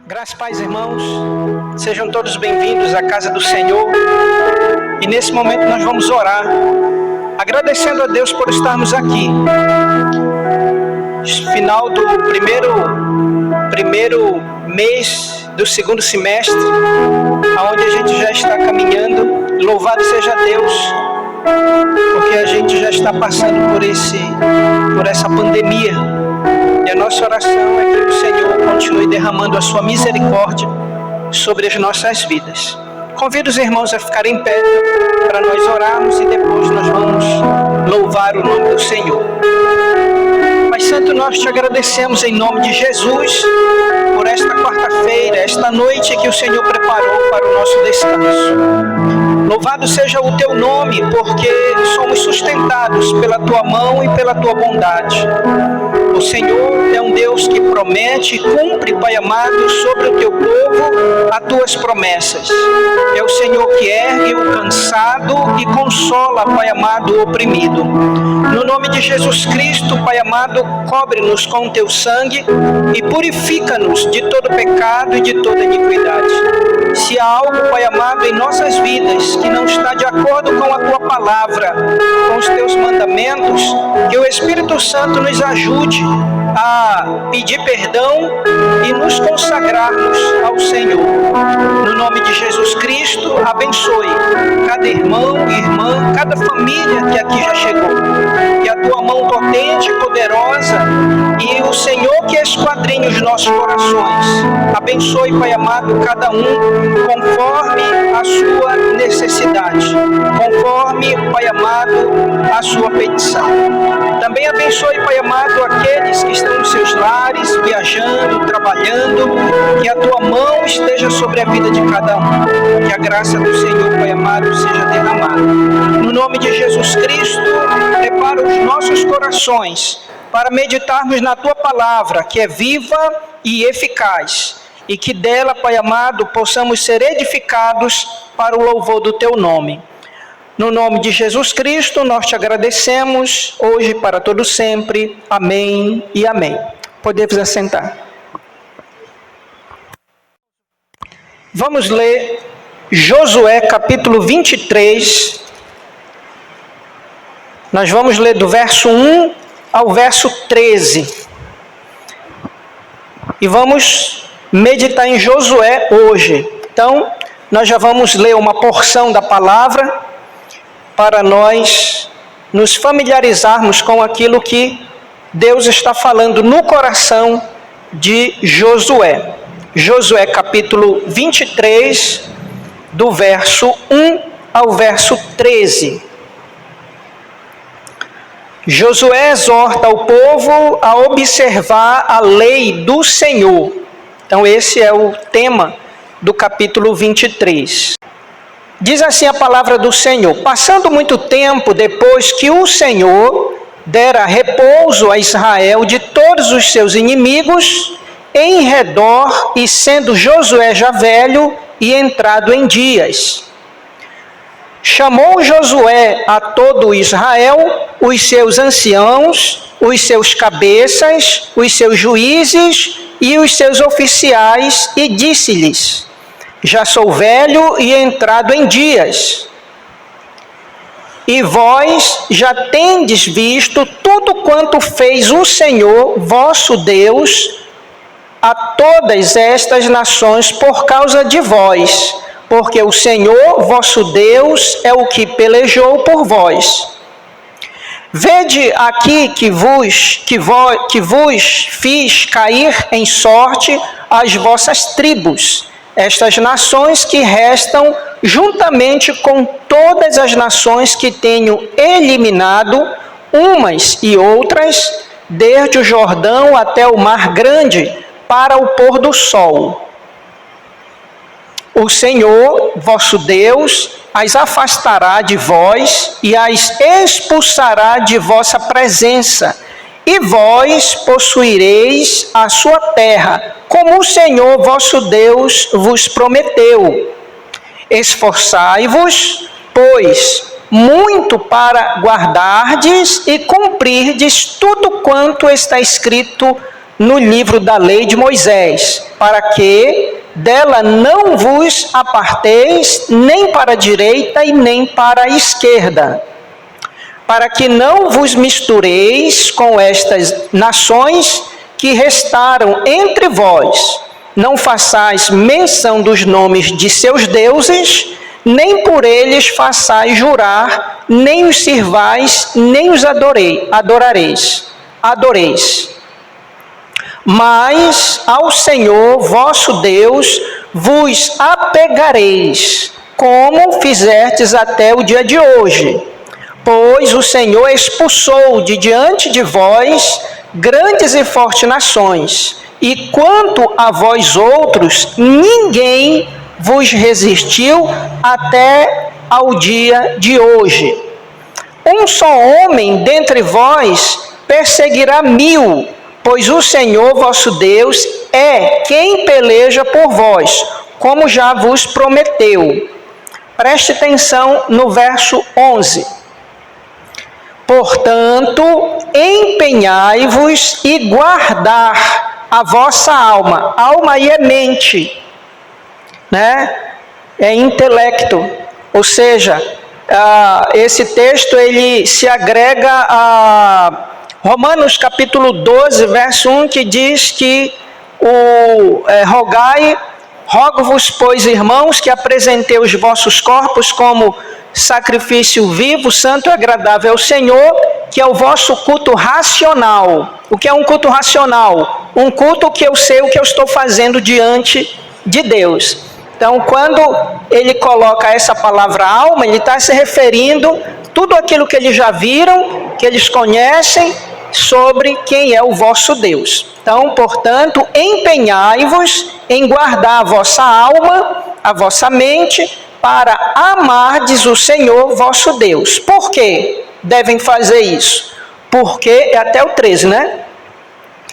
Graças, pais, irmãos, sejam todos bem-vindos à casa do Senhor. E nesse momento nós vamos orar, agradecendo a Deus por estarmos aqui. Final do primeiro mês do segundo semestre, aonde a gente já está caminhando. Louvado seja Deus, porque a gente já está passando por essa pandemia. E a nossa oração é que o Senhor continue derramando a sua misericórdia sobre as nossas vidas. Convido os irmãos a ficarem em pé para nós orarmos e depois nós vamos louvar o nome do Senhor. Pai Santo, nós te agradecemos em nome de Jesus por esta quarta-feira, esta noite que o Senhor preparou para o nosso descanso. Louvado seja o teu nome, porque somos sustentados pela tua mão e pela tua bondade. O Senhor é um Deus que promete e cumpre, Pai amado, sobre o teu povo as tuas promessas. É o Senhor que ergue o cansado e consola, Pai amado, o oprimido. No nome de Jesus Cristo, Pai amado, cobre-nos com o teu sangue e purifica-nos de todo pecado e de toda iniquidade. Se há algo, Pai amado, em nossas vidas que não está de acordo com a tua palavra, com os teus mandamentos, que o Espírito Santo nos ajude a pedir perdão e nos consagrarmos ao Senhor. No nome de Jesus Cristo, abençoe cada irmão e irmã, cada família que aqui já chegou. Que a tua mão potente e poderosa e o Senhor que esquadrinha os nossos corações abençoe, Pai amado, cada um conforme a sua necessidade, conforme, Pai amado, a sua petição. Também abençoe, Pai amado, aqueles que estão nos seus lares, viajando, trabalhando, que a tua mão esteja sobre a vida de cada um, que a graça do Senhor, Pai amado, seja derramada. No nome de Jesus Cristo, prepara os nossos corações para meditarmos na tua palavra, que é viva e eficaz, e que dela, Pai amado, possamos ser edificados para o louvor do teu nome. No nome de Jesus Cristo, nós te agradecemos, hoje e para todo sempre. Amém e amém. Podemos assentar. Vamos ler Josué capítulo 23. Nós vamos ler do verso 1 ao verso 13. E vamos meditar em Josué hoje. Então, nós já vamos ler uma porção da palavra para nós nos familiarizarmos com aquilo que Deus está falando no coração de Josué. Josué capítulo 23, do verso 1 ao verso 13. Josué exorta o povo a observar a lei do Senhor. Então esse é o tema do capítulo 23. Diz assim a palavra do Senhor: passando muito tempo depois que o Senhor dera repouso a Israel de todos os seus inimigos em redor, e sendo Josué já velho e entrado em dias, chamou Josué a todo Israel, os seus anciãos, os seus cabeças, os seus juízes e os seus oficiais, e disse-lhes: já sou velho e entrado em dias, e vós já tendes visto tudo quanto fez o Senhor, vosso Deus, a todas estas nações por causa de vós, porque o Senhor, vosso Deus, é o que pelejou por vós. Vede aqui que vos fiz cair em sorte as vossas tribos, estas nações que restam, juntamente com todas as nações que tenho eliminado, umas e outras, desde o Jordão até o Mar Grande, para o pôr do sol. O Senhor, vosso Deus, as afastará de vós e as expulsará de vossa presença, e vós possuireis a sua terra, como o Senhor vosso Deus vos prometeu. Esforçai-vos, pois, muito para guardardes e cumprirdes tudo quanto está escrito no livro da lei de Moisés, para que dela não vos aparteis nem para a direita e nem para a esquerda, para que não vos mistureis com estas nações que restaram entre vós. Não façais menção dos nomes de seus deuses, nem por eles façais jurar, nem os sirvais, nem os adoreis. Mas ao Senhor vosso Deus vos apegareis, como fizertes até o dia de hoje. Pois o Senhor expulsou de diante de vós grandes e fortes nações, e quanto a vós outros, ninguém vos resistiu até ao dia de hoje. Um só homem dentre vós perseguirá 1000, pois o Senhor vosso Deus é quem peleja por vós, como já vos prometeu. Preste atenção no verso 11. Portanto, empenhai-vos e guardar a vossa alma. Alma aí é mente, né? É intelecto. Ou seja, esse texto ele se agrega a Romanos capítulo 12, verso 1, que diz que rogo-vos, pois, irmãos, que apresentei os vossos corpos como sacrifício vivo, santo e agradável ao Senhor, que é o vosso culto racional. O que é um culto racional? Um culto que eu sei o que eu estou fazendo diante de Deus. Então, quando ele coloca essa palavra alma, ele está se referindo a tudo aquilo que eles já viram, que eles conhecem, sobre quem é o vosso Deus. Então, portanto, empenhai-vos em guardar a vossa alma, a vossa mente, para amardes o Senhor vosso Deus. Por que devem fazer isso? Porque, é até o 13, né?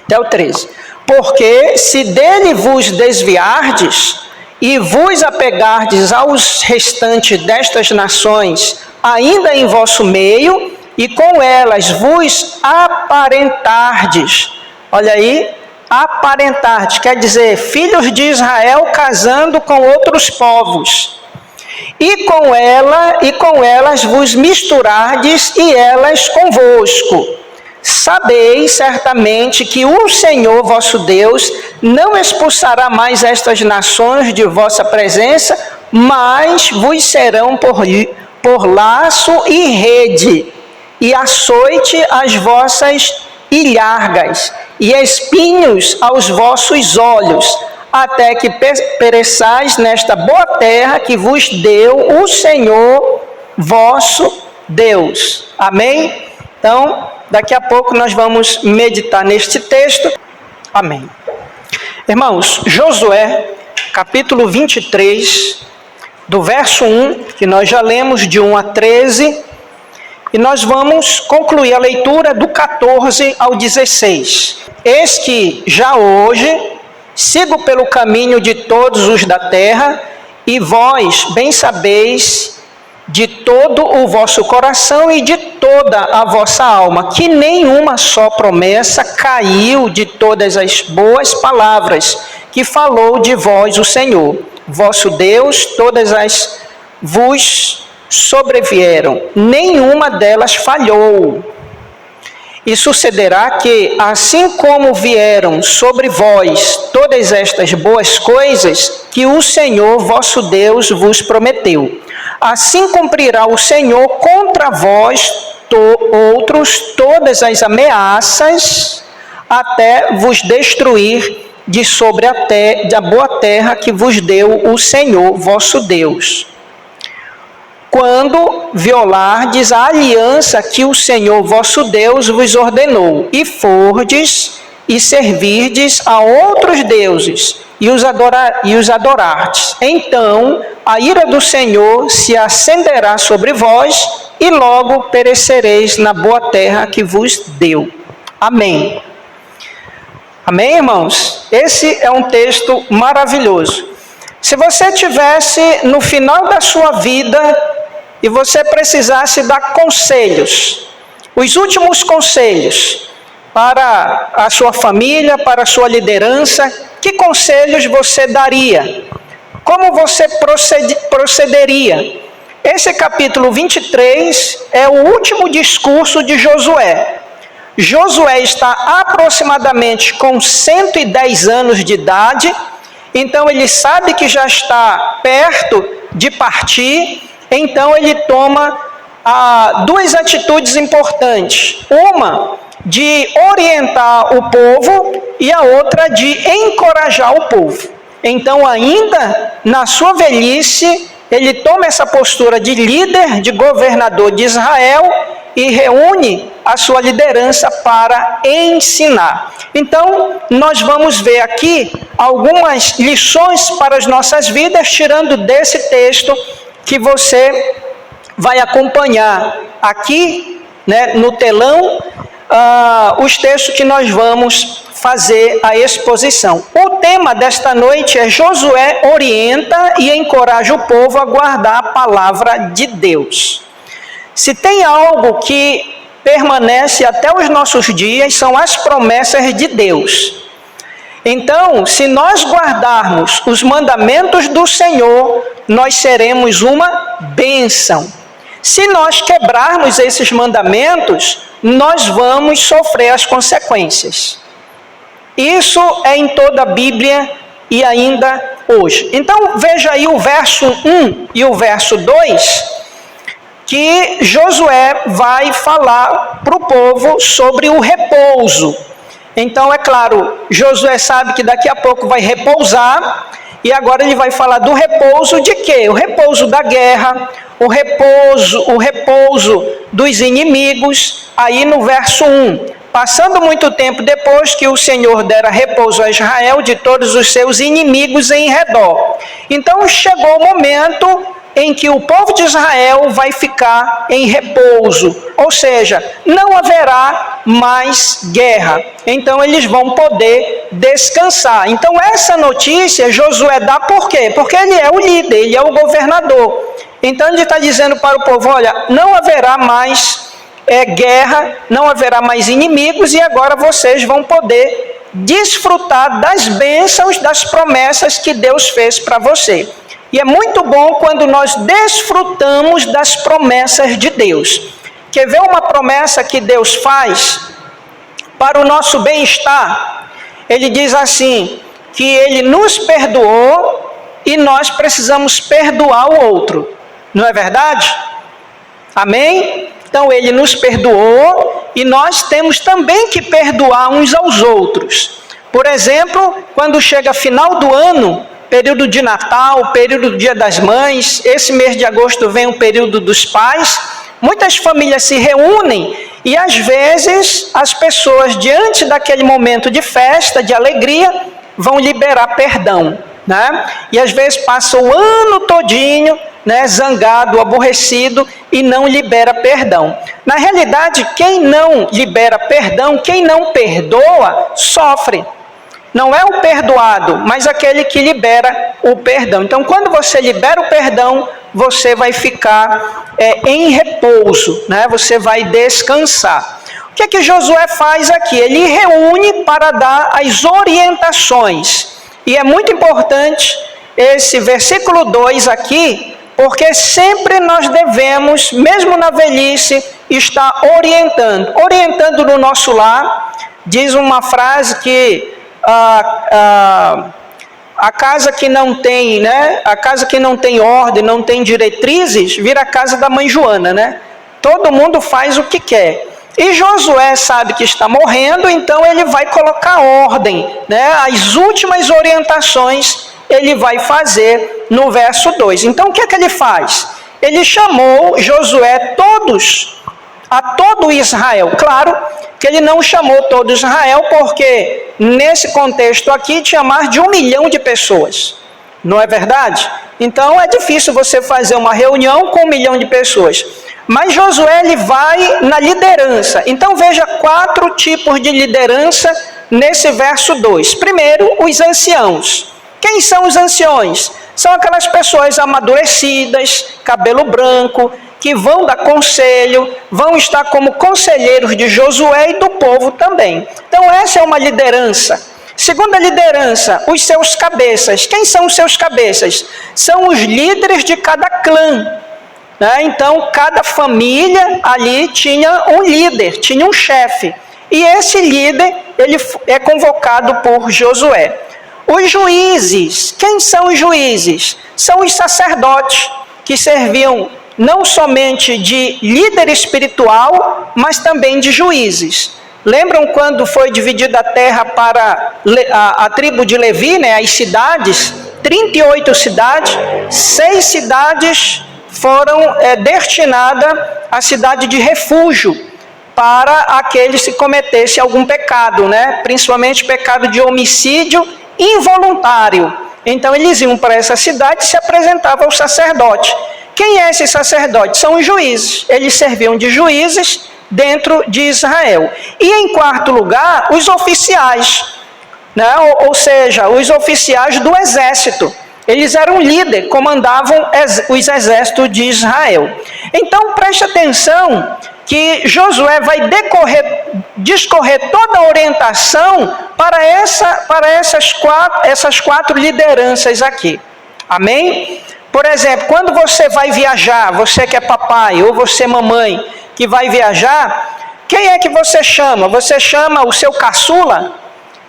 Até o 13. Porque se dele vos desviardes e vos apegardes aos restantes destas nações, ainda em vosso meio, e com elas vos aparentardes. Olha aí, aparentardes, quer dizer, filhos de Israel casando com outros povos. E com elas vos misturardes e elas convosco. Sabeis certamente que o Senhor vosso Deus não expulsará mais estas nações de vossa presença, mas vos serão por laço e rede, e açoite as vossas ilhargas, e espinhos aos vossos olhos, até que pereçais nesta boa terra que vos deu o Senhor vosso Deus. Amém? Então, daqui a pouco nós vamos meditar neste texto. Amém. Irmãos, Josué, capítulo 23, do verso 1, que nós já lemos de 1 a 13, e nós vamos concluir a leitura do 14 ao 16. Eis que já hoje sigo pelo caminho de todos os da terra, e vós bem sabeis de todo o vosso coração e de toda a vossa alma, que nenhuma só promessa caiu de todas as boas palavras que falou de vós o Senhor, vosso Deus, todas as vos sobrevieram, nenhuma delas falhou. E sucederá que, assim como vieram sobre vós todas estas boas coisas que o Senhor vosso Deus vos prometeu, assim cumprirá o Senhor contra vós outros todas as ameaças, até vos destruir de sobre a boa terra que vos deu o Senhor vosso Deus, quando violardes a aliança que o Senhor vosso Deus vos ordenou, e fordes e servirdes a outros deuses, e os adorardes. Então a ira do Senhor se acenderá sobre vós, e logo perecereis na boa terra que vos deu. Amém. Amém, irmãos? Esse é um texto maravilhoso. Se você tivesse no final da sua vida e você precisasse dar conselhos, os últimos conselhos para a sua família, para a sua liderança, que conselhos você daria? Como você procederia? Esse capítulo 23 é o último discurso de Josué. Josué está aproximadamente com 110 anos de idade, então ele sabe que já está perto de partir, então ele toma duas atitudes importantes. Uma, de orientar o povo, e a outra, de encorajar o povo. Então, ainda na sua velhice, ele toma essa postura de líder, de governador de Israel, e reúne a sua liderança para ensinar. Então, nós vamos ver aqui algumas lições para as nossas vidas, tirando desse texto que você vai acompanhar aqui, né, no telão, os textos que nós vamos fazer a exposição. O tema desta noite é: Josué orienta e encoraja o povo a guardar a palavra de Deus. Se tem algo que permanece até os nossos dias, são as promessas de Deus. Então, se nós guardarmos os mandamentos do Senhor, nós seremos uma bênção. Se nós quebrarmos esses mandamentos, nós vamos sofrer as consequências. Isso é em toda a Bíblia e ainda hoje. Então, veja aí o verso 1 e o verso 2, que Josué vai falar para o povo sobre o repouso. Então, é claro, Josué sabe que daqui a pouco vai repousar, e agora ele vai falar do repouso de quê? O repouso da guerra, o repouso dos inimigos, aí no verso 1. Passando muito tempo depois que o Senhor dera repouso a Israel de todos os seus inimigos em redor. Então chegou o momento em que o povo de Israel vai ficar em repouso, ou seja, não haverá mais guerra. Então eles vão poder descansar. Então essa notícia Josué dá por quê? Porque ele é o líder, ele é o governador. Então ele está dizendo para o povo: olha, não haverá mais guerra, não haverá mais inimigos, e agora vocês vão poder desfrutar das bênçãos, das promessas que Deus fez para você. E é muito bom quando nós desfrutamos das promessas de Deus. Quer ver uma promessa que Deus faz para o nosso bem-estar? Ele diz assim, que Ele nos perdoou e nós precisamos perdoar o outro. Não é verdade? Amém? Então Ele nos perdoou e nós temos também que perdoar uns aos outros. Por exemplo, quando chega final do ano, período de Natal, período do Dia das Mães, esse mês de agosto vem o período dos pais, muitas famílias se reúnem e às vezes as pessoas, diante daquele momento de festa, de alegria, vão liberar perdão, né? E às vezes passa o ano todinho, né, zangado, aborrecido, e não libera perdão. Na realidade, quem não libera perdão, quem não perdoa, sofre. Não é o perdoado, mas aquele que libera o perdão. Então, quando você libera o perdão, você vai ficar em repouso, né? Você vai descansar. O que é que Josué faz aqui? Ele reúne para dar as orientações. E é muito importante esse versículo 2 aqui, porque sempre nós devemos, mesmo na velhice, estar orientando. Orientando no nosso lar. Diz uma frase que a casa que não tem, né? A casa que não tem ordem, não tem diretrizes, vira a casa da mãe Joana, né? Todo mundo faz o que quer. E Josué sabe que está morrendo, então ele vai colocar ordem, né? As últimas orientações ele vai fazer no verso 2. Então o que é que ele faz? Ele chamou Josué a todo Israel. Claro que ele não chamou todo Israel, porque nesse contexto aqui tinha mais de 1 milhão de pessoas. Não é verdade? Então é difícil você fazer uma reunião com 1 milhão de pessoas. Mas Josué ele vai na liderança. Então veja 4 tipos de liderança nesse verso 2. Primeiro, os anciãos. Quem são os anciões? São aquelas pessoas amadurecidas, cabelo branco, que vão dar conselho, vão estar como conselheiros de Josué e do povo também. Então essa é uma liderança. Segunda liderança, os seus cabeças. Quem são os seus cabeças? São os líderes de cada clã. Então, cada família ali tinha um líder, tinha um chefe. E esse líder, ele é convocado por Josué. Os juízes, quem são os juízes? São os sacerdotes, que serviam não somente de líder espiritual, mas também de juízes. Lembram quando foi dividida a terra para a tribo de Levi, as cidades? 38 cidades, 6 cidades foram destinadas à cidade de refúgio para aqueles que cometessem algum pecado, principalmente pecado de homicídio involuntário. Então eles iam para essa cidade e se apresentavam ao sacerdote. Quem é esse sacerdote? São os juízes. Eles serviam de juízes dentro de Israel. E em quarto lugar, os oficiais, ou seja, os oficiais do exército. Eles eram líderes, comandavam os exércitos de Israel. Então preste atenção que Josué vai discorrer toda a orientação para essas quatro lideranças aqui. Amém? Por exemplo, quando você vai viajar, você que é papai ou você mamãe que vai viajar, quem é que você chama? Você chama o seu caçula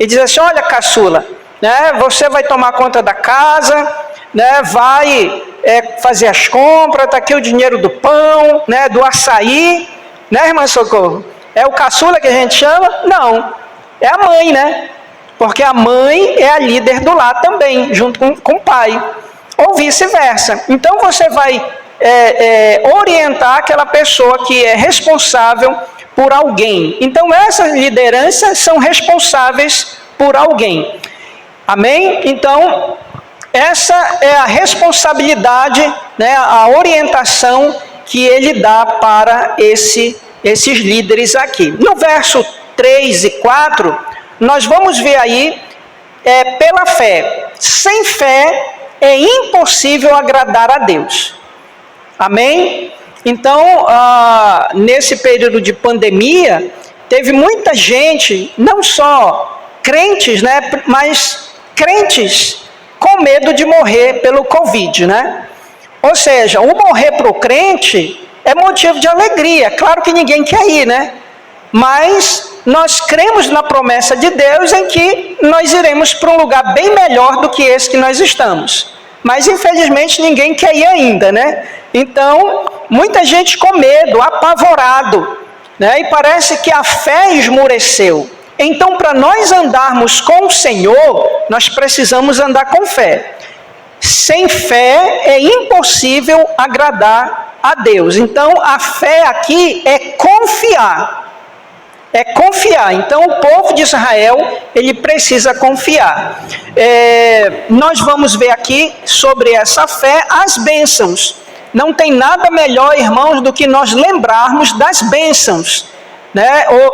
e diz assim: olha, caçula, você vai tomar conta da casa, vai fazer as compras, está aqui o dinheiro do pão, do açaí, irmã Socorro? É o caçula que a gente chama? Não, é a mãe, porque a mãe é a líder do lar também, junto com o pai, ou vice-versa. Então você vai orientar aquela pessoa que é responsável por alguém. Então essas lideranças são responsáveis por alguém. Amém? Então, essa é a responsabilidade, a orientação que ele dá para esses líderes aqui. No verso 3 e 4, nós vamos ver aí, pela fé. Sem fé é impossível agradar a Deus. Amém? Então, nesse período de pandemia, teve muita gente, não só crentes, mas crentes com medo de morrer pelo Covid, Ou seja, o morrer para o crente é motivo de alegria. Claro que ninguém quer ir, Mas nós cremos na promessa de Deus em que nós iremos para um lugar bem melhor do que esse que nós estamos. Mas infelizmente ninguém quer ir ainda, Então, muita gente com medo, apavorado, E parece que a fé esmoreceu. Então, para nós andarmos com o Senhor, nós precisamos andar com fé. Sem fé é impossível agradar a Deus. Então, a fé aqui é confiar. É confiar. Então, o povo de Israel, ele precisa confiar. Nós vamos ver aqui sobre essa fé as bênçãos. Não tem nada melhor, irmãos, do que nós lembrarmos das bênçãos.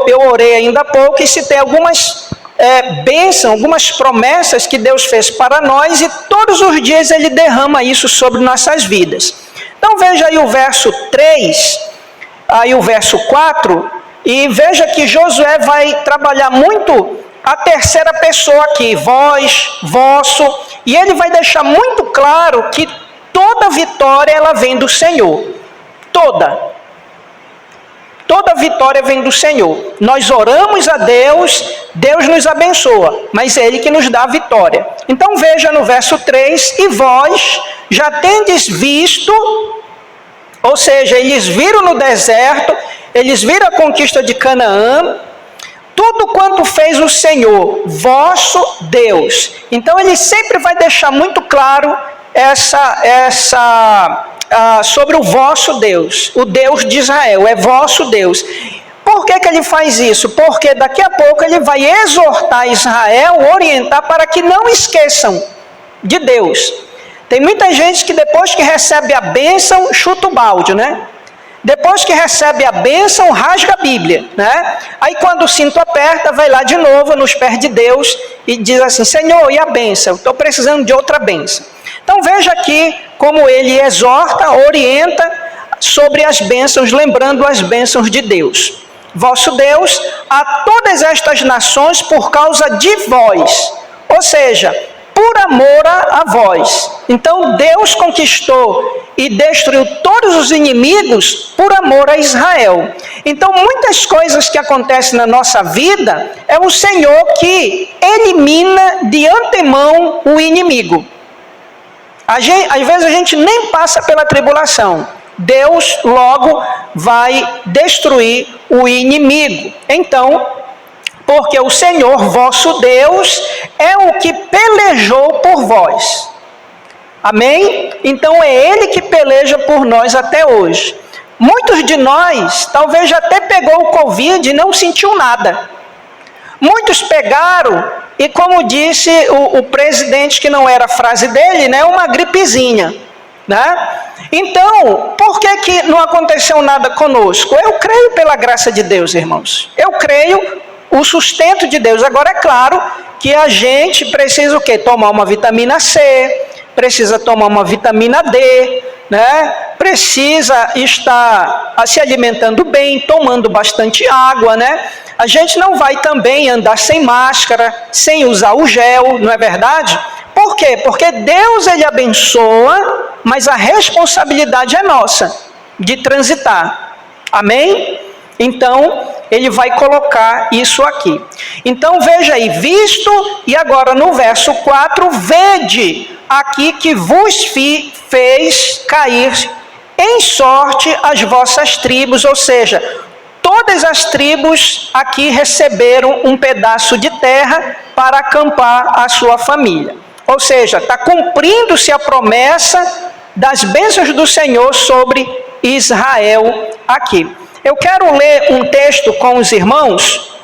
Eu orei ainda há pouco e citei algumas bênçãos, algumas promessas que Deus fez para nós e todos os dias Ele derrama isso sobre nossas vidas. Então veja aí o verso 3, aí o verso 4, e veja que Josué vai trabalhar muito a terceira pessoa aqui, vós, vosso, e ele vai deixar muito claro que toda vitória ela vem do Senhor, toda vitória vem do Senhor. Nós oramos a Deus, Deus nos abençoa, mas é Ele que nos dá a vitória. Então veja no verso 3, e vós já tendes visto, ou seja, eles viram no deserto, eles viram a conquista de Canaã, tudo quanto fez o Senhor, vosso Deus. Então ele sempre vai deixar muito claro sobre o vosso Deus, o Deus de Israel, é vosso Deus. Por que ele faz isso? Porque daqui a pouco ele vai exortar Israel, orientar para que não esqueçam de Deus. Tem muita gente que depois que recebe a bênção, chuta o balde, Depois que recebe a bênção, rasga a Bíblia, Aí quando o cinto aperta, vai lá de novo nos pés de Deus e diz assim: Senhor, e a bênção? Estou precisando de outra bênção. Então veja aqui como ele exorta, orienta sobre as bênçãos, lembrando as bênçãos de Deus. Vosso Deus, a todas estas nações por causa de vós, ou seja, por amor a vós. Então Deus conquistou e destruiu todos os inimigos por amor a Israel. Então muitas coisas que acontecem na nossa vida, é o Senhor que elimina de antemão o inimigo. Às vezes a gente nem passa pela tribulação, Deus logo vai destruir o inimigo. Então, porque o Senhor vosso Deus é o que pelejou por vós. Amém? Então é Ele que peleja por nós até hoje. Muitos de nós talvez já até pegou o Covid e não sentiu nada. Muitos pegaram e, como disse o presidente, que não era a frase dele, né, uma gripezinha, né? Então, por que não aconteceu nada conosco? Eu creio pela graça de Deus, irmãos. Eu creio o sustento de Deus. Agora, é claro que a gente precisa o quê? Tomar uma vitamina C, precisa tomar uma vitamina D, né? Precisa estar se alimentando bem, tomando bastante água, né? A gente não vai também andar sem máscara, sem usar o gel, não é verdade? Por quê? Porque Deus, Ele abençoa, mas a responsabilidade é nossa, de transitar. Amém? Então, Ele vai colocar isso aqui. Então, veja aí, visto, e agora no verso 4, vede aqui que vos fez cair em sorte as vossas tribos, ou seja, todas as tribos aqui receberam um pedaço de terra para acampar a sua família. Ou seja, está cumprindo-se a promessa das bênçãos do Senhor sobre Israel aqui. Eu quero ler um texto com os irmãos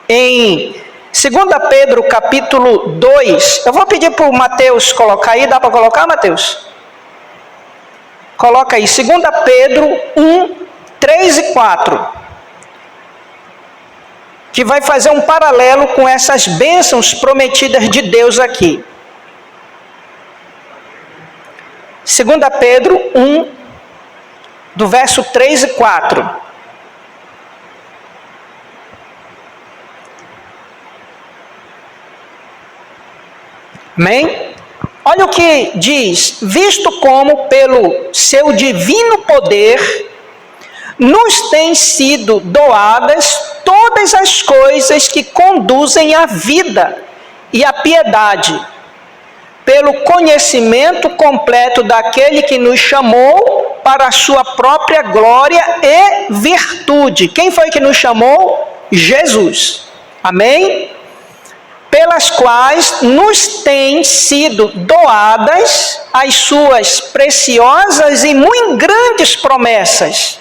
em 2 Pedro capítulo 2. Eu vou pedir para o Mateus colocar aí. Dá para colocar, Mateus? Coloca aí, 2 Pedro 1, 3 e 4. Que vai fazer um paralelo com essas bênçãos prometidas de Deus aqui. 2 Pedro 1, do verso 3 e 4. Amém? Olha o que diz: visto como pelo seu divino poder nos têm sido doadas todas as coisas que conduzem à vida e à piedade, pelo conhecimento completo daquele que nos chamou para a sua própria glória e virtude. Quem foi que nos chamou? Jesus. Amém? Pelas quais nos têm sido doadas as suas preciosas e muito grandes promessas.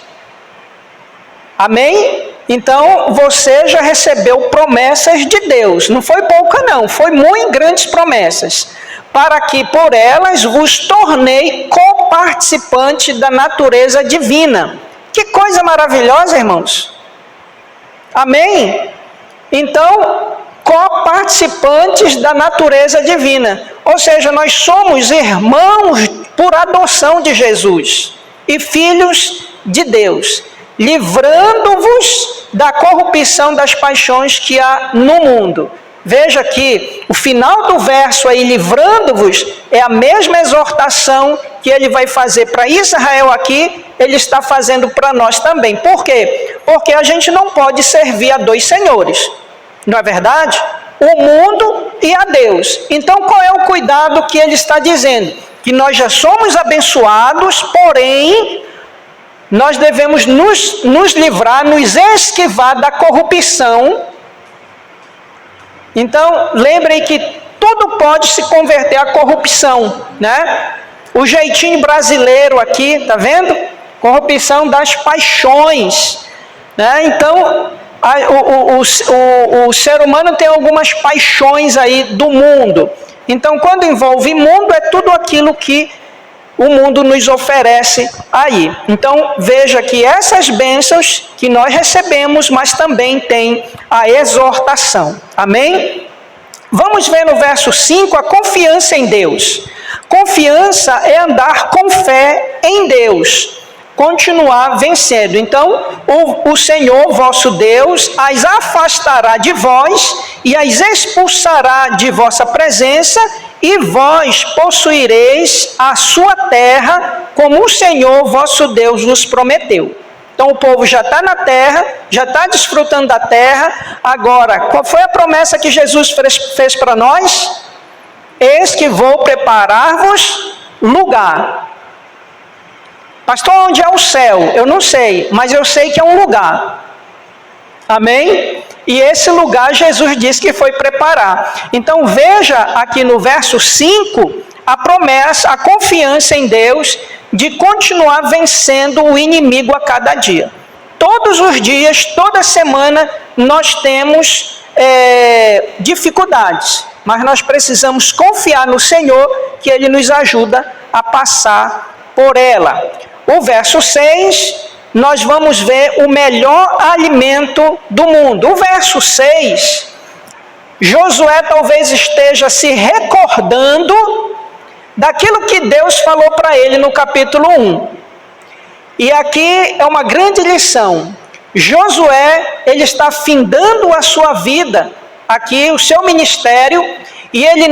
Amém? Então, você já recebeu promessas de Deus. Não foi pouca não, foi muito grandes promessas. Para que por elas vos tornei coparticipante da natureza divina. Que coisa maravilhosa, irmãos. Amém? Então, coparticipantes da natureza divina. Ou seja, nós somos irmãos por adoção de Jesus e filhos de Deus, livrando-vos da corrupção das paixões que há no mundo. Veja que o final do verso aí, livrando-vos, é a mesma exortação que ele vai fazer para Israel aqui, ele está fazendo para nós também. Por quê? Porque a gente não pode servir a dois senhores, não é verdade? O mundo e a Deus. Então qual é o cuidado que ele está dizendo? Que nós já somos abençoados, porém nós devemos nos livrar, nos esquivar da corrupção. Então, lembrem que tudo pode se converter à corrupção, né? O jeitinho brasileiro aqui, tá vendo? Corrupção das paixões, né? Então, o ser humano tem algumas paixões aí do mundo. Então, quando envolve mundo, é tudo aquilo que o mundo nos oferece aí. Então, veja que essas bênçãos que nós recebemos, mas também tem a exortação. Amém? Vamos ver no verso 5 a confiança em Deus. Confiança é andar com fé em Deus. continuar vencendo. Então, o Senhor vosso Deus as afastará de vós e as expulsará de vossa presença, e vós possuireis a sua terra, como o Senhor vosso Deus vos prometeu. Então o povo já está na terra, já está desfrutando da terra. Agora, qual foi a promessa que Jesus fez para nós? Eis que vou preparar-vos lugar. Pastor, onde é o céu? Eu não sei, mas eu sei que é um lugar. Amém? E esse lugar Jesus disse que foi preparar. Então veja aqui no verso 5, a promessa, a confiança em Deus de continuar vencendo o inimigo a cada dia. Todos os dias, toda semana, nós temos dificuldades, mas nós precisamos confiar no Senhor, que Ele nos ajuda a passar por ela. O verso 6, nós vamos ver o melhor alimento do mundo. O verso 6, Josué talvez esteja se recordando daquilo que Deus falou para ele no capítulo 1. E aqui é uma grande lição. Josué, ele está findando a sua vida, aqui o seu ministério, e ele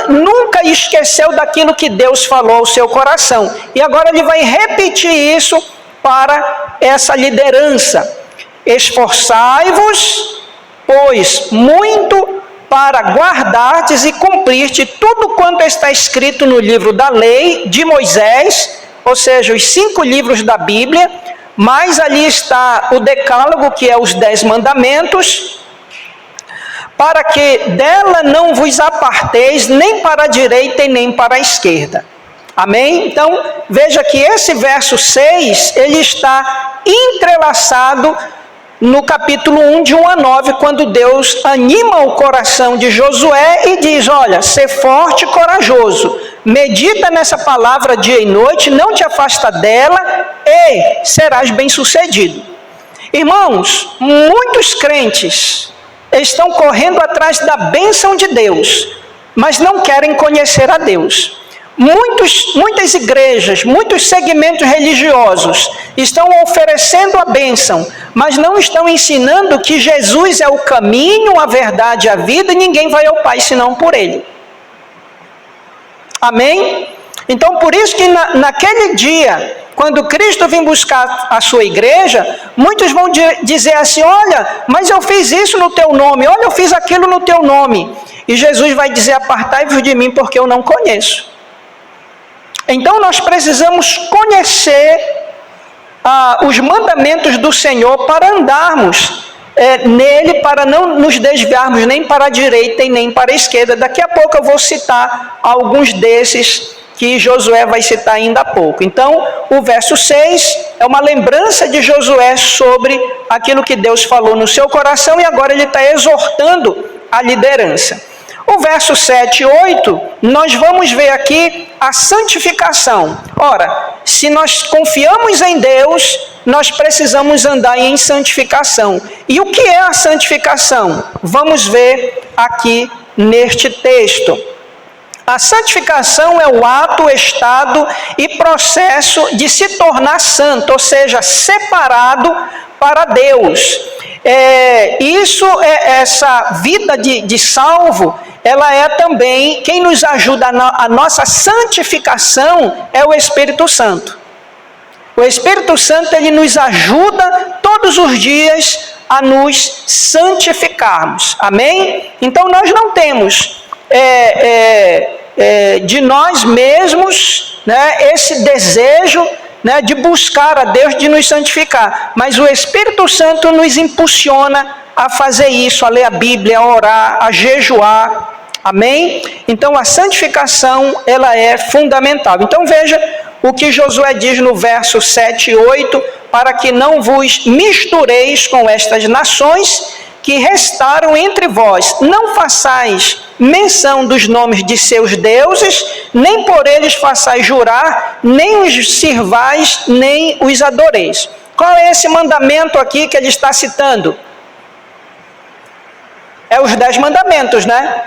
nunca esqueceu daquilo que Deus falou ao seu coração. E agora ele vai repetir isso para essa liderança. Esforçai-vos, pois, muito para guardardes e cumprirdes tudo quanto está escrito no livro da lei de Moisés, ou seja, os 5 livros da Bíblia, mas ali está o decálogo, que é os 10 mandamentos, para que dela não vos aparteis nem para a direita e nem para a esquerda. Amém? Então, veja que esse verso 6, ele está entrelaçado no capítulo 1, de 1 a 9, quando Deus anima o coração de Josué e diz: olha, ser forte e corajoso, medita nessa palavra dia e noite, não te afasta dela e serás bem-sucedido. Irmãos, muitos crentes estão correndo atrás da bênção de Deus, mas não querem conhecer a Deus. Muitas igrejas, muitos segmentos religiosos estão oferecendo a bênção, mas não estão ensinando que Jesus é o caminho, a verdade e a vida, e ninguém vai ao Pai senão por Ele. Amém? Então, por isso que naquele dia, quando Cristo vem buscar a sua igreja, muitos vão dizer assim: olha, mas eu fiz isso no teu nome, olha, eu fiz aquilo no teu nome. E Jesus vai dizer: apartai-vos de mim, porque eu não conheço. Então nós precisamos conhecer os mandamentos do Senhor para andarmos nele, para não nos desviarmos nem para a direita e nem para a esquerda. Daqui a pouco eu vou citar alguns desses que Josué vai citar ainda há pouco. Então, o verso 6 é uma lembrança de Josué sobre aquilo que Deus falou no seu coração, e agora ele está exortando a liderança. O verso 7 e 8, nós vamos ver aqui a santificação. Ora, se nós confiamos em Deus, nós precisamos andar em santificação. E o que é a santificação? Vamos ver aqui neste texto. A santificação é o ato, estado e processo de se tornar santo, ou seja, separado para Deus. Essa vida de salvo, ela é também, quem nos ajuda a nossa santificação é o Espírito Santo. O Espírito Santo, ele nos ajuda todos os dias a nos santificarmos. Amém? Então nós não temos de nós mesmos, né, esse desejo, né, de buscar a Deus, de nos santificar, mas o Espírito Santo nos impulsiona a fazer isso, a ler a Bíblia, a orar, a jejuar. Amém? Então a santificação, ela é fundamental. Então veja o que Josué diz no verso 7 e 8: para que não vos mistureis com estas nações que restaram entre vós, não façais menção dos nomes de seus deuses, nem por eles façais jurar, nem os sirvais, nem os adoreis. Qual é esse mandamento aqui que ele está citando? É os 10 mandamentos, né?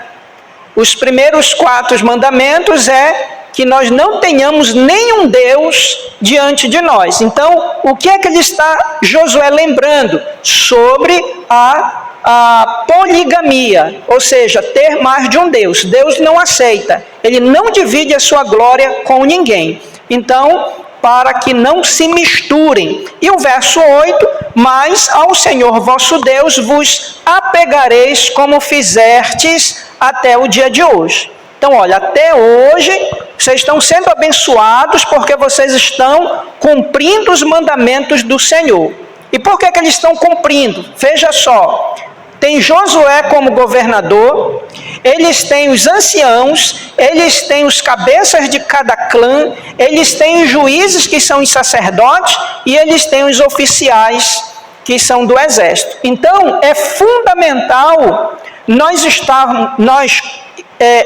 Os primeiros 4 mandamentos é que nós não tenhamos nenhum Deus diante de nós. Então, o que é que ele está, Josué, lembrando? Sobre a poligamia, ou seja, ter mais de um Deus. Deus não aceita, ele não divide a sua glória com ninguém. Então, para que não se misturem. E o verso 8, mas ao Senhor vosso Deus vos apegareis como fizertes até o dia de hoje. Então, olha, até hoje, vocês estão sendo abençoados porque vocês estão cumprindo os mandamentos do Senhor. E por que eles estão cumprindo? Veja só, tem Josué como governador, eles têm os anciãos, eles têm os cabeças de cada clã, eles têm os juízes que são os sacerdotes e eles têm os oficiais que são do exército. Então, é fundamental nós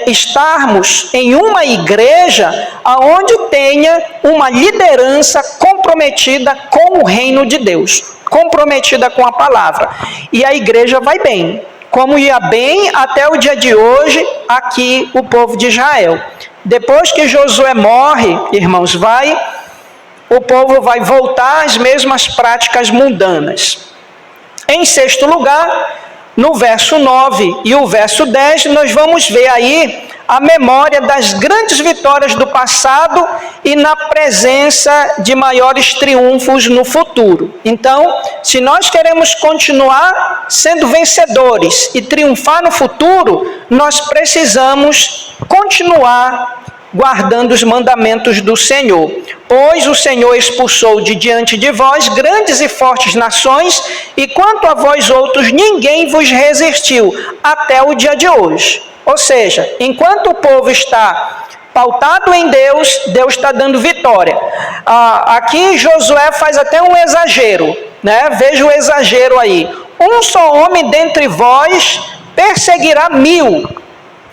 estarmos em uma igreja onde tenha uma liderança comprometida com o reino de Deus, comprometida com a palavra. E a igreja vai bem, como ia bem até o dia de hoje aqui o povo de Israel. Depois que Josué morre, irmãos, o povo vai voltar às mesmas práticas mundanas. Em sexto lugar, no verso 9 e o verso 10, nós vamos ver aí a memória das grandes vitórias do passado e na presença de maiores triunfos no futuro. Então, se nós queremos continuar sendo vencedores e triunfar no futuro, nós precisamos continuar guardando os mandamentos do Senhor. Pois o Senhor expulsou de diante de vós grandes e fortes nações, e quanto a vós outros, ninguém vos resistiu, até o dia de hoje. Ou seja, enquanto o povo está pautado em Deus, Deus está dando vitória. Aqui Josué faz até um exagero, né? Veja o exagero aí. Um só homem dentre vós perseguirá 1000,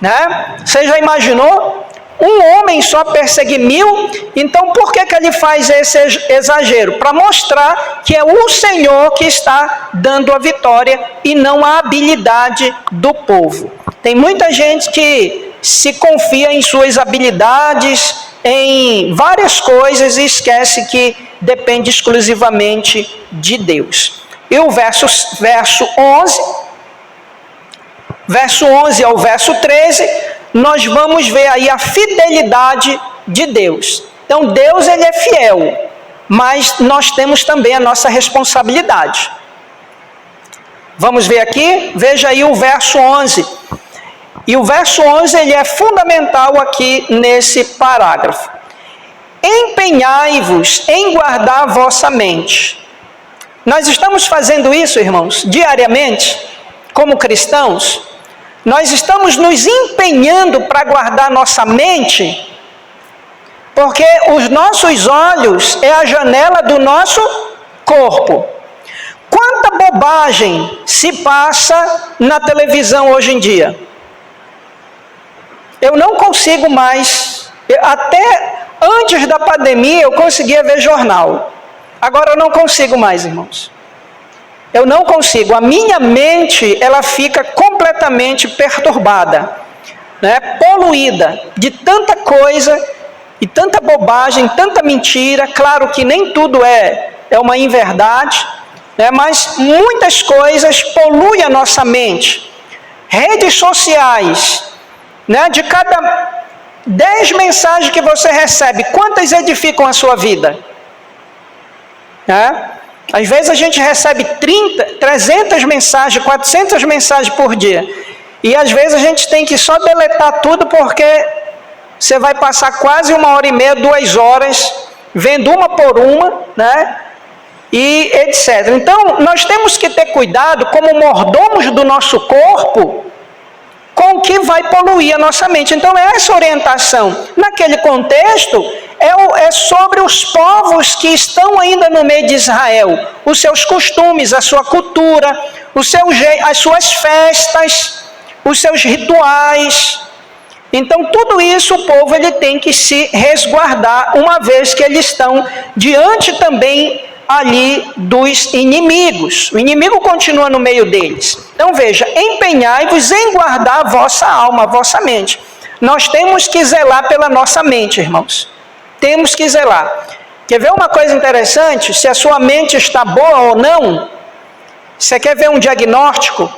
né? Você já imaginou? Um homem só persegue 1000, então por que ele faz esse exagero? Para mostrar que é o Senhor que está dando a vitória e não a habilidade do povo. Tem muita gente que se confia em suas habilidades, em várias coisas e esquece que depende exclusivamente de Deus. E o verso 11 ao verso 13, nós vamos ver aí a fidelidade de Deus. Então, Deus ele é fiel, mas nós temos também a nossa responsabilidade. Vamos ver aqui, veja aí o verso 11. E o verso 11 ele é fundamental aqui nesse parágrafo. Empenhai-vos em guardar a vossa mente. Nós estamos fazendo isso, irmãos, diariamente, como cristãos. Nós estamos nos empenhando para guardar nossa mente, porque os nossos olhos é a janela do nosso corpo. Quanta bobagem se passa na televisão hoje em dia? Eu não consigo mais, até antes da pandemia eu conseguia ver jornal. Agora eu não consigo mais, irmãos. Eu não consigo, a minha mente ela fica completamente perturbada, né? Poluída de tanta coisa e tanta bobagem, tanta mentira. Claro que nem tudo é uma inverdade, né? Mas muitas coisas poluem a nossa mente. Redes sociais, né? De cada 10 mensagens que você recebe, quantas edificam a sua vida? Né? Às vezes a gente recebe 300 mensagens, 400 mensagens por dia. E às vezes a gente tem que só deletar tudo porque você vai passar quase 1h30, 2 horas, vendo uma por uma, né? E etc. Então, nós temos que ter cuidado como mordomos do nosso corpo com o que vai poluir a nossa mente. Então, essa orientação, naquele contexto, é sobre os povos que estão ainda no meio de Israel, os seus costumes, a sua cultura, as suas festas, os seus rituais. Então, tudo isso o povo ele tem que se resguardar, uma vez que eles estão diante também ali dos inimigos. O inimigo continua no meio deles. Então, veja, empenhai-vos em guardar a vossa alma, a vossa mente. Nós temos que zelar pela nossa mente, irmãos. Temos que zelar. Quer ver uma coisa interessante? Se a sua mente está boa ou não, você quer ver um diagnóstico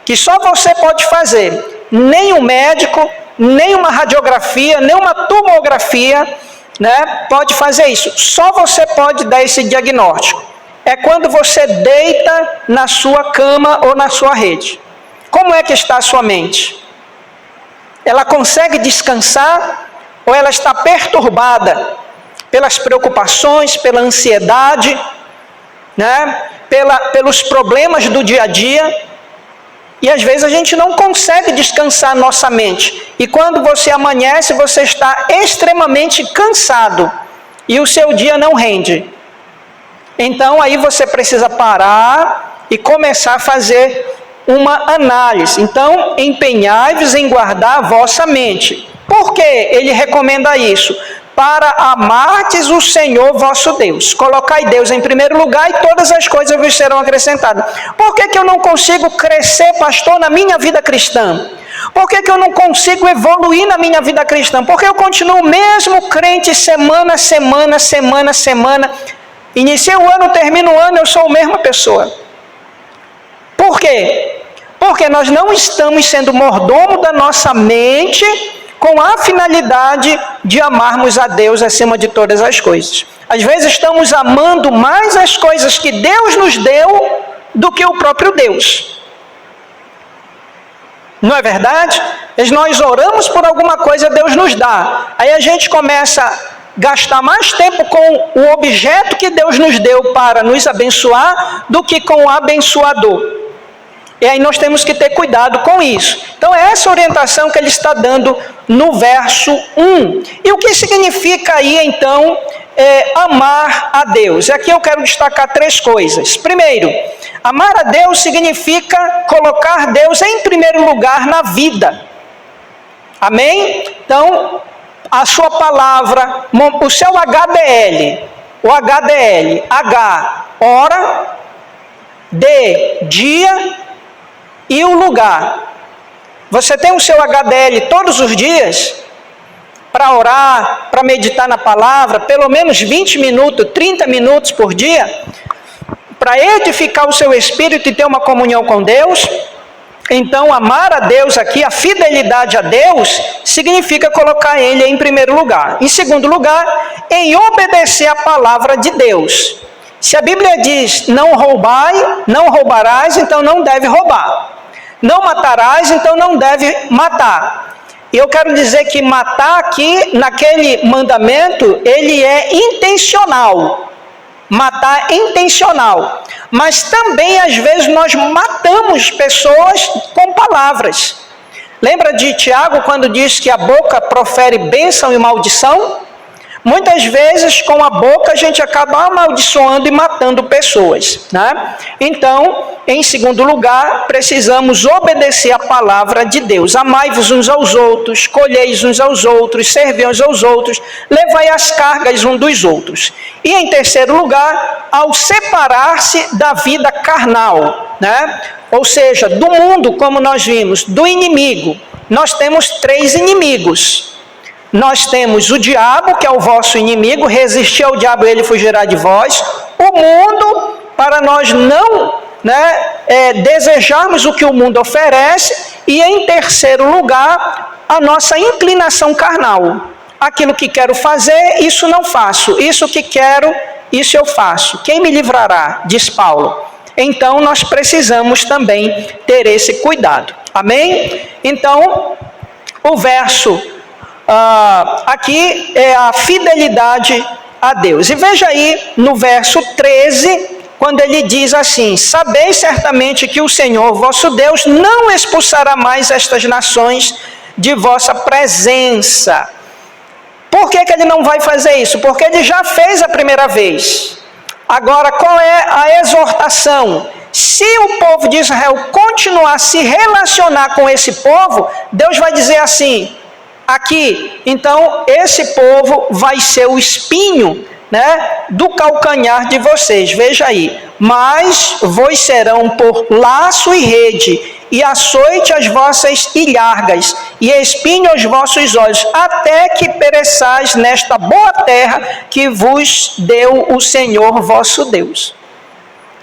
que só você pode fazer. Nem um médico, nem uma radiografia, nem uma tomografia, né, pode fazer isso. Só você pode dar esse diagnóstico. É quando você deita na sua cama ou na sua rede. Como é que está a sua mente? Ela consegue descansar ou ela está perturbada pelas preocupações, pela ansiedade, né? Pelos problemas do dia a dia? E às vezes a gente não consegue descansar nossa mente. E quando você amanhece, você está extremamente cansado e o seu dia não rende. Então aí você precisa parar e começar a fazer uma análise. Então, empenhai-vos em guardar a vossa mente. Por que ele recomenda isso? Para amardes o Senhor vosso Deus. Colocai Deus em primeiro lugar e todas as coisas vos serão acrescentadas. Por que eu não consigo crescer, pastor, na minha vida cristã? Por que eu não consigo evoluir na minha vida cristã? Porque eu continuo o mesmo crente semana, semana. Iniciei o ano, termino o ano, eu sou a mesma pessoa. Por quê? Porque nós não estamos sendo mordomo da nossa mente com a finalidade de amarmos a Deus acima de todas as coisas. Às vezes estamos amando mais as coisas que Deus nos deu do que o próprio Deus. Não é verdade? Nós oramos por alguma coisa, Deus nos dá. Aí a gente começa a gastar mais tempo com o objeto que Deus nos deu para nos abençoar do que com o abençoador. E aí nós temos que ter cuidado com isso. Então é essa orientação que ele está dando no verso 1. E o que significa aí então amar a Deus? Aqui eu quero destacar 3 coisas. Primeiro, amar a Deus significa colocar Deus em primeiro lugar na vida. Amém? Então, a sua palavra, o seu HDL, H, hora, D, dia, e o lugar. Você tem o seu HDL todos os dias para orar, para meditar na palavra, pelo menos 20 minutos, 30 minutos por dia, para edificar o seu espírito e ter uma comunhão com Deus. Então, amar a Deus aqui, a fidelidade a Deus, significa colocar Ele em primeiro lugar. Em segundo lugar, em obedecer a palavra de Deus. Se a Bíblia diz, não roubarás, então não deve roubar. Não matarás, então não deve matar. E eu quero dizer que matar aqui, naquele mandamento, ele é intencional. Matar é intencional. Mas também, às vezes, nós matamos pessoas com palavras. Lembra de Tiago, quando diz que a boca profere bênção e maldição? Muitas vezes, com a boca, a gente acaba amaldiçoando e matando pessoas, né? Então, em segundo lugar, precisamos obedecer a palavra de Deus. Amai-vos uns aos outros, colheis uns aos outros, servei uns aos outros, levai as cargas uns dos outros. E em terceiro lugar, ao separar-se da vida carnal, né? Ou seja, do mundo, como nós vimos, do inimigo. Nós temos 3 inimigos. Nós temos o diabo, que é o vosso inimigo, resistir ao diabo e ele fugirá de vós. O mundo, para nós não desejarmos o que o mundo oferece. E em terceiro lugar, a nossa inclinação carnal. Aquilo que quero fazer, isso não faço. Isso que quero, isso eu faço. Quem me livrará? Diz Paulo. Então, nós precisamos também ter esse cuidado. Amém? Então, o verso... aqui é a fidelidade a Deus. E veja aí no verso 13, quando ele diz assim: sabeis certamente que o Senhor vosso Deus não expulsará mais estas nações de vossa presença. Por que ele não vai fazer isso? Porque ele já fez a primeira vez. Agora, qual é a exortação? Se o povo de Israel continuar a se relacionar com esse povo, Deus vai dizer assim: aqui, então, esse povo vai ser o espinho, do calcanhar de vocês. Veja aí. Mas vos serão por laço e rede, e açoite as vossas ilhargas, e espinhe os vossos olhos, até que pereçais nesta boa terra que vos deu o Senhor vosso Deus.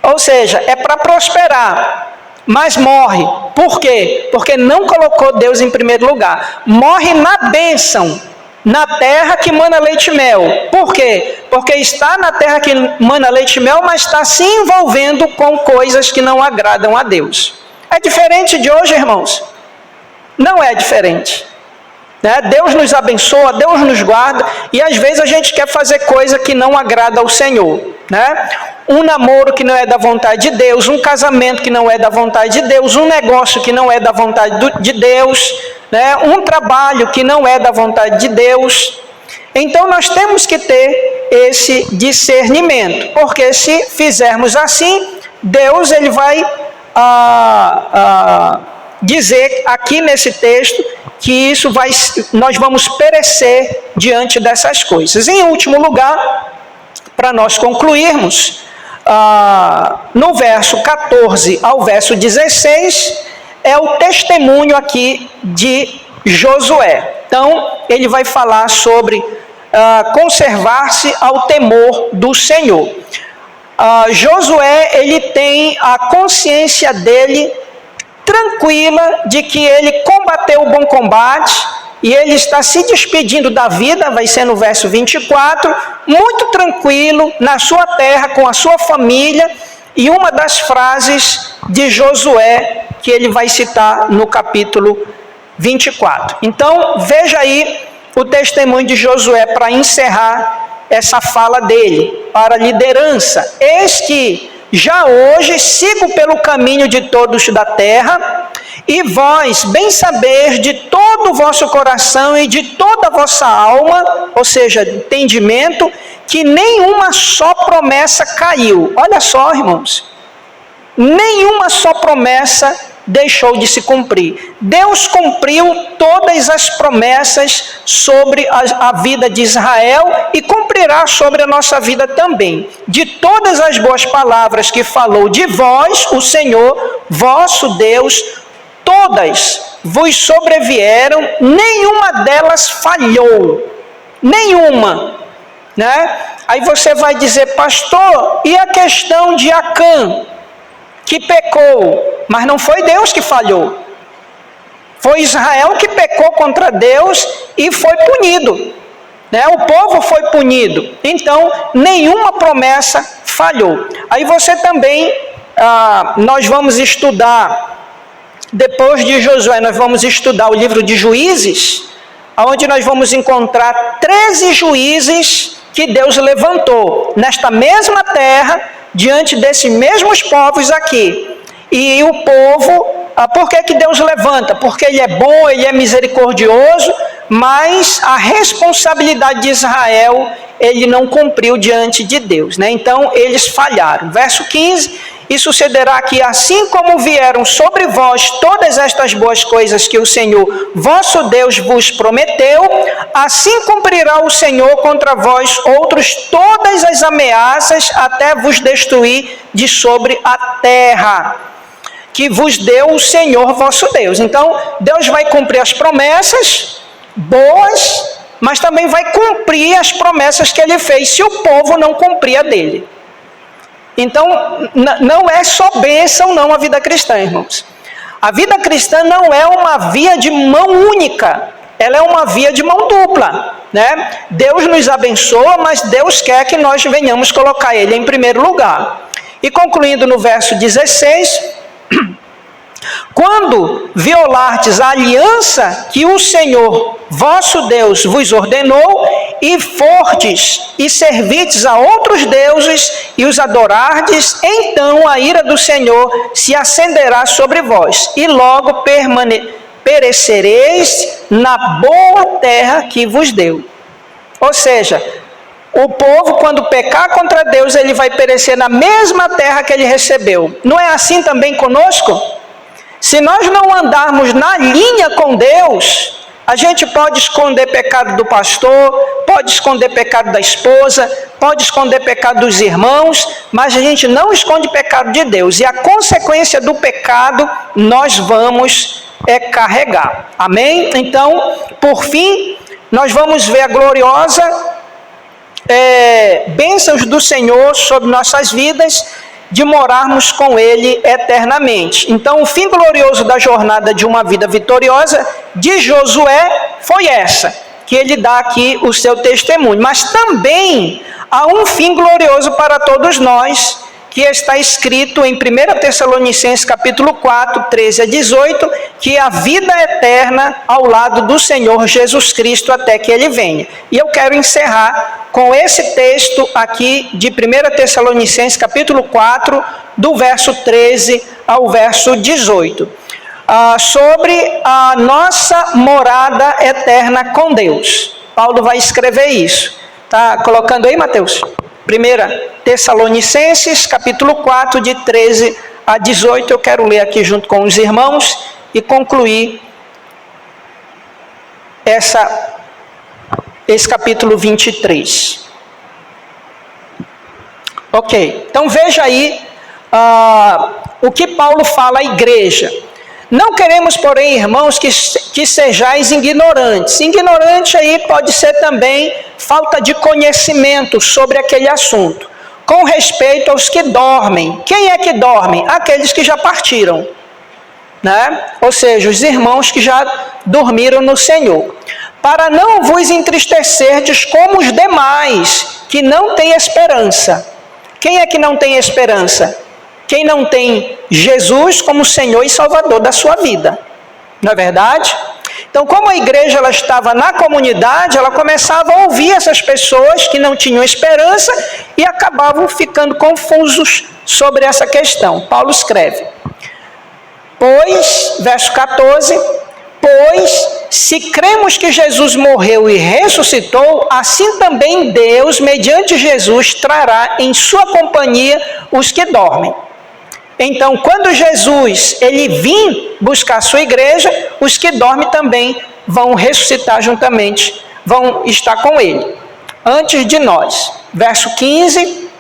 Ou seja, é para prosperar, mas morre. Por quê? Porque não colocou Deus em primeiro lugar. Morre na bênção, na terra que mana leite e mel. Por quê? Porque está na terra que mana leite e mel, mas está se envolvendo com coisas que não agradam a Deus. É diferente de hoje, irmãos? Não é diferente. Deus nos abençoa, Deus nos guarda, e às vezes a gente quer fazer coisa que não agrada ao Senhor. Um namoro que não é da vontade de Deus, um casamento que não é da vontade de Deus, um negócio que não é da vontade de Deus, um trabalho que não é da vontade de Deus. Então nós temos que ter esse discernimento, porque se fizermos assim, Deus ele vai dizer aqui nesse texto que nós vamos perecer diante dessas coisas. Em último lugar, para nós concluirmos, no verso 14 ao verso 16, é o testemunho aqui de Josué. Então, ele vai falar sobre conservar-se ao temor do Senhor. Josué, ele tem a consciência dele tranquila de que ele combateu o bom combate e ele está se despedindo da vida, vai ser no verso 24, muito tranquilo na sua terra, com a sua família, e uma das frases de Josué que ele vai citar no capítulo 24. Então, veja aí o testemunho de Josué para encerrar essa fala dele, para a liderança. Eis que já hoje sigo pelo caminho de todos da terra, e vós bem sabeis de todo o vosso coração e de toda a vossa alma, ou seja, entendimento, que nenhuma só promessa caiu. Olha só, irmãos, nenhuma só promessa deixou de se cumprir. Deus cumpriu todas as promessas sobre a vida de Israel e cumprirá sobre a nossa vida também. De todas as boas palavras que falou de vós, o Senhor, vosso Deus, todas vos sobrevieram, nenhuma delas falhou. Nenhuma. Aí você vai dizer, pastor, e a questão de Acã, que pecou? Mas não foi Deus que falhou. Foi Israel que pecou contra Deus e foi punido. O povo foi punido. Então, nenhuma promessa falhou. Aí você também, nós vamos estudar, depois de Josué, nós vamos estudar o livro de Juízes, onde nós vamos encontrar 13 juízes que Deus levantou nesta mesma terra, diante desses mesmos povos aqui. E o povo, por que Deus levanta? Porque Ele é bom, Ele é misericordioso, mas a responsabilidade de Israel, Ele não cumpriu diante de Deus. Então, eles falharam. Verso 15, e sucederá que assim como vieram sobre vós todas estas boas coisas que o Senhor, vosso Deus, vos prometeu, assim cumprirá o Senhor contra vós todas as ameaças, até vos destruir de sobre a terra que vos deu o Senhor vosso Deus. Então, Deus vai cumprir as promessas boas, mas também vai cumprir as promessas que Ele fez, se o povo não cumprir a dele. Então, não é só bênção não a vida cristã, irmãos. A vida cristã não é uma via de mão única, ela é uma via de mão dupla. Deus nos abençoa, mas Deus quer que nós venhamos colocar Ele em primeiro lugar. E concluindo no verso 16... Quando violardes a aliança que o Senhor, vosso Deus, vos ordenou, e fortes e servides a outros deuses e os adorardes, então a ira do Senhor se acenderá sobre vós, e logo perecereis na boa terra que vos deu. Ou seja, o povo, quando pecar contra Deus, ele vai perecer na mesma terra que ele recebeu. Não é assim também conosco? Se nós não andarmos na linha com Deus, A gente pode esconder pecado do pastor, pode esconder pecado da esposa, pode esconder pecado dos irmãos, mas a gente não esconde pecado de Deus. E a consequência do pecado nós vamos carregar. Amém? Então, por fim, nós vamos ver a gloriosa bênçãos do Senhor sobre nossas vidas, de morarmos com Ele eternamente. Então, o fim glorioso da jornada de uma vida vitoriosa de Josué foi essa, que ele dá aqui o seu testemunho. Mas também há um fim glorioso para todos nós, que está escrito em 1 Tessalonicenses capítulo 4, 13 a 18, que é a vida eterna ao lado do Senhor Jesus Cristo até que Ele venha. E eu quero encerrar com esse texto aqui de 1 Tessalonicenses capítulo 4, do verso 13 ao verso 18, sobre a nossa morada eterna com Deus. Paulo vai escrever isso. Está colocando aí, Mateus? 1 Tessalonicenses, capítulo 4, de 13 a 18, eu quero ler aqui junto com os irmãos e concluir esse capítulo 23. Ok, então veja aí o que Paulo fala à igreja. Não queremos, porém, irmãos, que sejais ignorantes. Ignorante aí pode ser também falta de conhecimento sobre aquele assunto. Com respeito aos que dormem. Quem é que dorme? Aqueles que já partiram, né? Ou seja, os irmãos que já dormiram no Senhor. Para não vos entristecerdes como os demais, que não têm esperança. Quem é que não tem esperança? Quem não tem Jesus como Senhor e Salvador da sua vida. Não é verdade? Então, como a igreja ela estava na comunidade, ela começava a ouvir essas pessoas que não tinham esperança e acabavam ficando confusos sobre essa questão. Paulo escreve: pois, verso 14, pois, se cremos que Jesus morreu e ressuscitou, assim também Deus, mediante Jesus, trará em sua companhia os que dormem. Então, quando Jesus ele vir buscar a sua igreja, os que dormem também vão ressuscitar juntamente, vão estar com ele, antes de nós. Verso 15.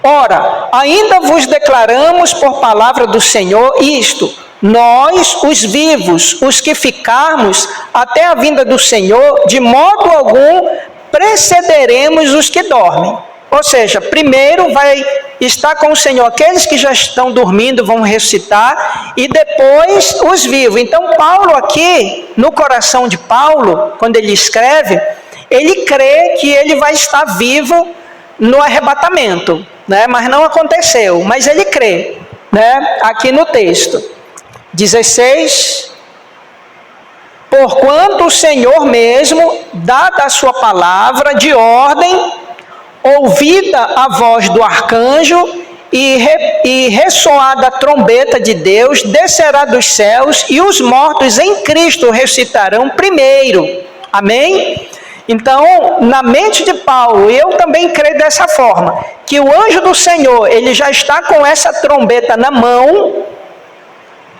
Ora, ainda vos declaramos por palavra do Senhor isto: nós, os vivos, os que ficarmos até a vinda do Senhor, de modo algum precederemos os que dormem. Ou seja, primeiro vai estar com o Senhor aqueles que já estão dormindo, vão ressuscitar, e depois os vivos. Então, Paulo aqui, no coração de Paulo, quando ele escreve, ele crê que ele vai estar vivo no arrebatamento, né? Mas não aconteceu, mas ele crê, né? Aqui no texto 16, porquanto o Senhor mesmo, dada a sua palavra de ordem, ouvida a voz do arcanjo e ressoada a trombeta de Deus, descerá dos céus e os mortos em Cristo ressuscitarão primeiro. Amém? Então, na mente de Paulo, eu também creio dessa forma, que o anjo do Senhor, ele já está com essa trombeta na mão,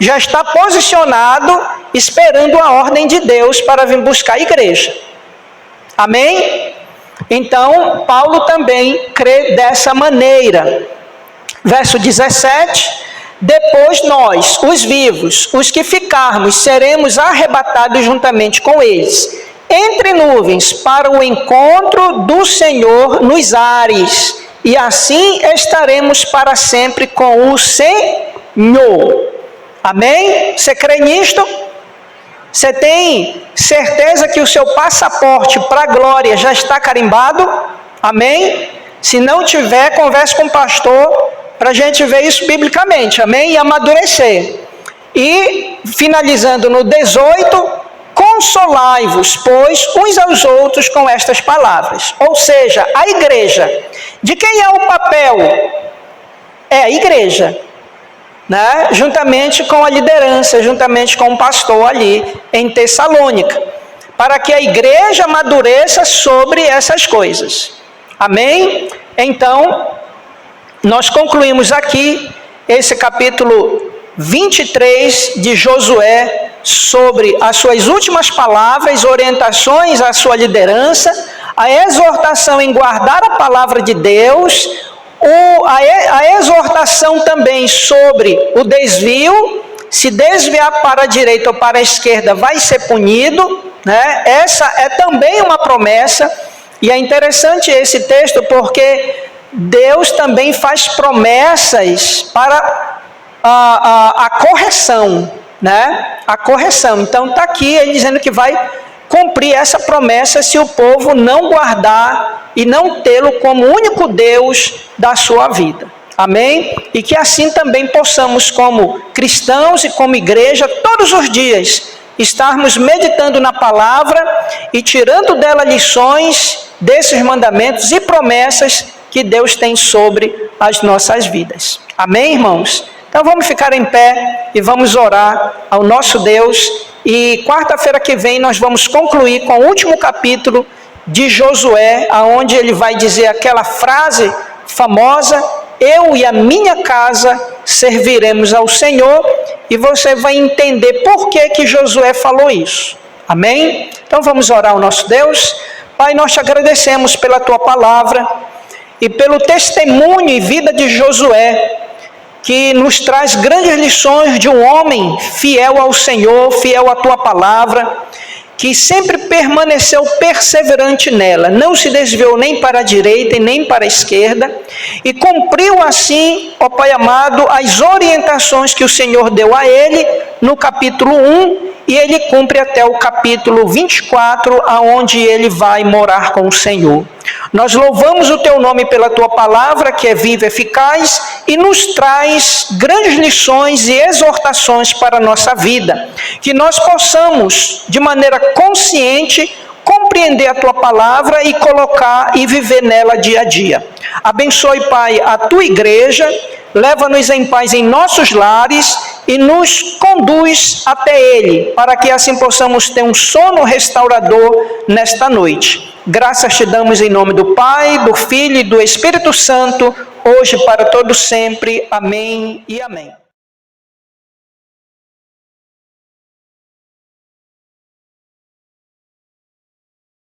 já está posicionado, esperando a ordem de Deus para vir buscar a igreja. Amém? Então, Paulo também crê dessa maneira. Verso 17, depois nós, os vivos, os que ficarmos, seremos arrebatados juntamente com eles, entre nuvens, para o encontro do Senhor nos ares, e assim estaremos para sempre com o Senhor. Amém? Você crê nisto? Você tem certeza que o seu passaporte para a glória já está carimbado? Amém? Se não tiver, converse com o pastor para a gente ver isso biblicamente. Amém? E amadurecer. E, finalizando no 18, consolai-vos, pois, uns aos outros com estas palavras. Ou seja, a igreja. De quem é o papel? É a igreja. Né? Juntamente com a liderança, juntamente com o pastor ali em Tessalônica, para que a igreja amadureça sobre essas coisas. Amém? Então, nós concluímos aqui esse capítulo 23 de Josué sobre as suas últimas palavras, orientações à sua liderança, a exortação em guardar a palavra de Deus, a exortação também sobre o desvio, se desviar para a direita ou para a esquerda vai ser punido, né? Essa é também uma promessa, e é interessante esse texto porque Deus também faz promessas para a correção, né? A correção. Então está aqui ele dizendo que vai cumprir essa promessa se o povo não guardar e não tê-lo como único Deus da sua vida. Amém? E que assim também possamos, como cristãos e como igreja, todos os dias, estarmos meditando na palavra e tirando dela lições desses mandamentos e promessas que Deus tem sobre as nossas vidas. Amém, irmãos? Então vamos ficar em pé e vamos orar ao nosso Deus. E quarta-feira que vem nós vamos concluir com o último capítulo de Josué, aonde ele vai dizer aquela frase famosa: eu e a minha casa serviremos ao Senhor, e você vai entender por que Josué falou isso. Amém? Então vamos orar ao nosso Deus. Pai, nós te agradecemos pela tua palavra e pelo testemunho e vida de Josué, que nos traz grandes lições de um homem fiel ao Senhor, fiel à tua palavra, que sempre permaneceu perseverante nela, não se desviou nem para a direita e nem para a esquerda, e cumpriu assim, ó Pai amado, as orientações que o Senhor deu a ele no capítulo 1, e ele cumpre até o capítulo 24, aonde ele vai morar com o Senhor. Nós louvamos o teu nome pela tua palavra, que é viva e eficaz, e nos traz grandes lições e exortações para a nossa vida. Que nós possamos, de maneira consciente, compreender a tua palavra e colocar e viver nela dia a dia. Abençoe, Pai, a tua igreja, leva-nos em paz em nossos lares e nos conduz até Ele, para que assim possamos ter um sono restaurador nesta noite. Graças te damos em nome do Pai, do Filho e do Espírito Santo, hoje para todo sempre. Amém e amém.